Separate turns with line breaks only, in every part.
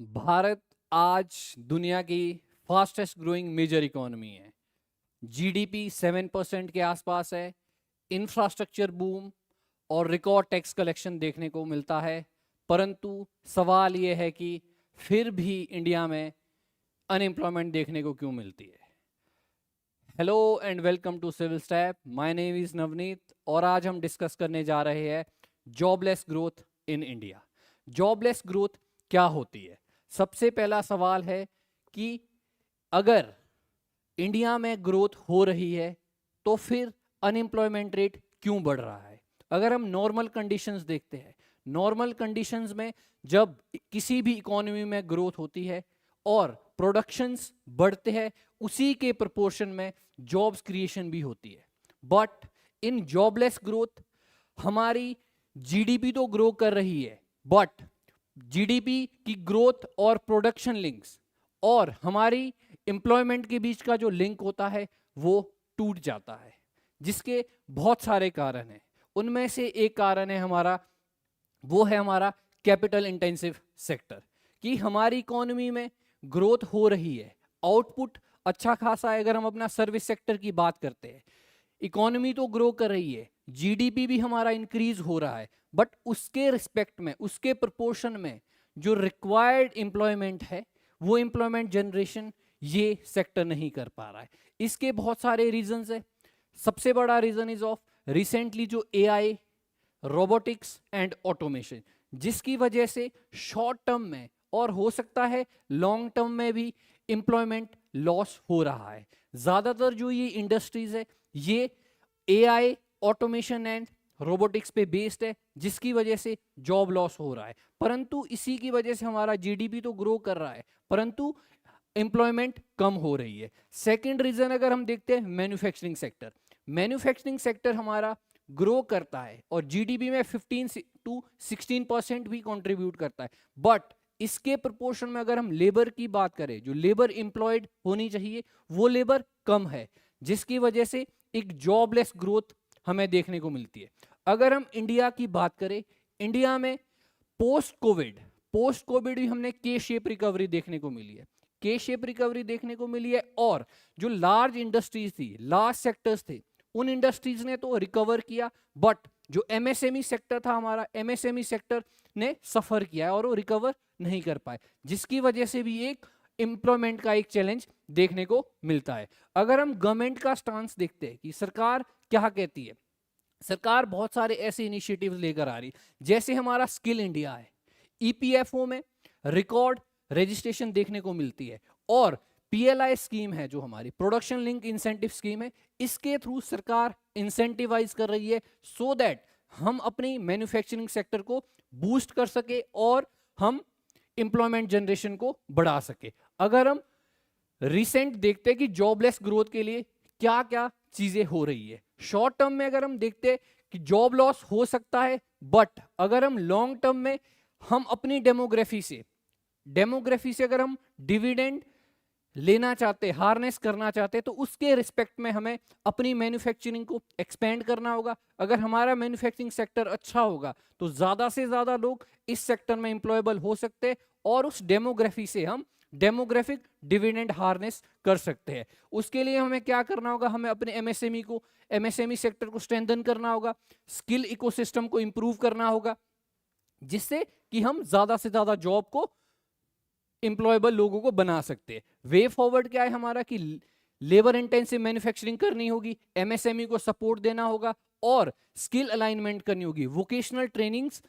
भारत आज दुनिया की फास्टेस्ट ग्रोइंग मेजर इकोनॉमी है। जीडीपी 7% के आसपास है। इंफ्रास्ट्रक्चर बूम और रिकॉर्ड टैक्स कलेक्शन देखने को मिलता है। परंतु सवाल ये है कि फिर भी इंडिया में अनएम्प्लॉयमेंट देखने को क्यों मिलती है। Hello and welcome to civil step. My name is Navneet और आज हम डिस्कस करने जा रहे हैं jobless growth in India. Jobless growth क्या होती है? सबसे पहला सवाल है कि अगर इंडिया में ग्रोथ हो रही है तो फिर अनएम्प्लॉयमेंट रेट क्यों बढ़ रहा है? अगर हम नॉर्मल कंडीशंस देखते हैं, नॉर्मल कंडीशंस में जब किसी भी इकोनॉमी में ग्रोथ होती है और प्रोडक्शंस बढ़ते हैं, उसी के प्रोपोर्शन में जॉब्स क्रिएशन भी होती है। बट इन जॉबलेस ग्रोथ हमारी जीडीपी तो ग्रो कर रही है, बट जीडीपी की ग्रोथ और प्रोडक्शन लिंक्स और हमारी एम्प्लॉयमेंट के बीच का जो लिंक होता है वो टूट जाता है, जिसके बहुत सारे कारण हैं। उनमें से एक कारण है हमारा कैपिटल इंटेंसिव सेक्टर, कि हमारी इकोनॉमी में ग्रोथ हो रही है, आउटपुट अच्छा खासा है। अगर हम अपना सर्विस सेक्टर की बात करते हैं, इकोनॉमी तो ग्रो कर रही है, जीडीपी भी हमारा इंक्रीज हो रहा है, बट उसके रिस्पेक्ट में, उसके प्रोपोर्शन में जो रिक्वायर्ड एम्प्लॉयमेंट है, वो एम्प्लॉयमेंट जनरेशन ये सेक्टर नहीं कर पा रहा है। इसके बहुत सारे रीजंस है। सबसे बड़ा रीजन इज ऑफ रिसेंटली जो एआई, रोबोटिक्स एंड ऑटोमेशन, जिसकी वजह से शॉर्ट टर्म में और हो सकता है लॉन्ग टर्म में भी एम्प्लॉयमेंट लॉस हो रहा है। ज्यादातर जो ये इंडस्ट्रीज है ये एआई, ऑटोमेशन एंड रोबोटिक्स पे बेस्ड है, जिसकी वजह से जॉब लॉस हो रहा है। परंतु इसी की वजह से हमारा जीडीपी तो ग्रो कर रहा है, परंतु एम्प्लॉयमेंट कम हो रही है। सेकंड रीजन अगर हम देखते हैं, मैन्युफैक्चरिंग सेक्टर। मैन्युफैक्चरिंग सेक्टर हमारा ग्रो करता है और जीडीपी में 15 to 16% भी कंट्रीब्यूट करता है, बट इसके प्रोपोर्शन में अगर हम लेबर की बात करें, जो लेबर एम्प्लॉयड होनी चाहिए वो लेबर कम है, जिसकी वजह से एक जॉबलेस ग्रोथ हमें देखने को मिलती है। अगर हम इंडिया की बात करें, इंडिया में पोस्ट कोविड भी हमने के शेप रिकवरी देखने को मिली है। के शेप रिकवरी देखने को मिली है और जो लार्ज इंडस्ट्रीज थी, लार्ज सेक्टर्स थे, उन इंडस्ट्रीज ने तो रिकवर किया, बट जो एमएसएमई सेक्टर था हमारा, एमएसएमई सेक्टर ने सफर किया है और वो रिकवर नहीं कर पाए, जिसकी वजह से भी एक एम्प्लॉयमेंट का एक चैलेंज देखने को मिलता है। अगर हम गवर्नमेंट का स्टांस देखते हैं कि सरकार क्या कहती है, सरकार बहुत सारे ऐसे इनिशिएटिव्स लेकर आ रही, जैसे हमारा स्किल इंडिया है, ईपीएफओ में रिकॉर्ड रजिस्ट्रेशन देखने को मिलती है, और पीएलआई स्कीम है जो हमारी प्रोडक्शन लिंक इंसेंटिव स्कीम है, इसके थ्रू सरकार इंसेंटिवाइज कर रही है सो दैट हम अपनी मैन्युफैक्चरिंग सेक्टर को बूस्ट कर सके और हम एम्प्लॉयमेंट जनरेशन को बढ़ा सके। अगर हम रिसेंट देखते हैं कि जॉबलेस ग्रोथ के लिए क्या क्या चीजें हो रही है, शॉर्ट टर्म में अगर हम देखते हैं कि जॉब लॉस हो सकता है, बट अगर हम लॉन्ग टर्म में हम अपनी डेमोग्राफी से अगर हम डिविडेंड लेना चाहते, हार्नेस करना चाहते, तो उसके रिस्पेक्ट में हमें अपनी मैन्युफैक्चरिंग को एक्सपेंड करना होगा। अगर हमारा मैन्युफैक्चरिंग सेक्टर अच्छा होगा तो ज्यादा से ज्यादा लोग इस सेक्टर में एम्प्लॉयबल हो सकते हैं और उस डेमोग्राफी से हम डेमोग्राफिक डिविडेंड हार्नेस कर सकते हैं। उसके लिए हमें क्या करना होगा, हमें अपने एमएसएमई सेक्टर को स्ट्रेंथन करना होगा, स्किल इकोसिस्टम को इंप्रूव करना होगा, जिससे कि हम ज्यादा से ज्यादा जॉब को, एम्प्लॉयबल लोगों को बना सकते हैं। वे फॉरवर्ड क्या है हमारा कि लेबर इंटेंसिव मैन्युफैक्चरिंग करनी होगी, एमएसएमई को सपोर्ट देना होगा और स्किल अलाइनमेंट करनी होगी, वोकेशनल ट्रेनिंग्स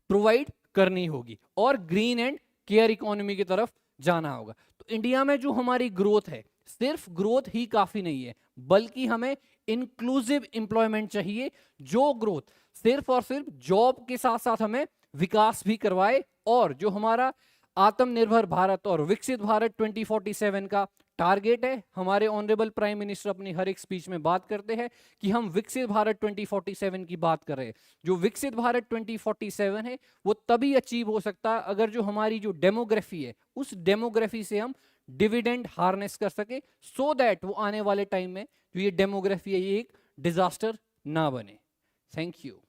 प्रोवाइड करनी होगी और ग्रीन एंड केयर इकोनॉमी की तरफ जाना होगा। तो इंडिया में जो हमारी ग्रोथ है, सिर्फ ग्रोथ ही काफी नहीं है, बल्कि हमें इंक्लूसिव एम्प्लॉयमेंट चाहिए, जो ग्रोथ सिर्फ और सिर्फ जॉब के साथ साथ हमें विकास भी करवाए, और जो हमारा आत्मनिर्भर भारत और विकसित भारत 2047 का टारगेट है। हमारे ऑनरेबल प्राइम मिनिस्टर अपनी हर एक स्पीच में बात करते हैं कि हम विकसित भारत 2047 की बात कर रहे हैं। जो विकसित भारत 2047 है वो तभी अचीव हो सकता है अगर जो हमारी जो डेमोग्राफी है, उस डेमोग्राफी से हम डिविडेंड हार्नेस कर सके, सो दैट वो आने वाले टाइम में जो ये डेमोग्राफी है ये एक डिजास्टर ना बने। Thank you.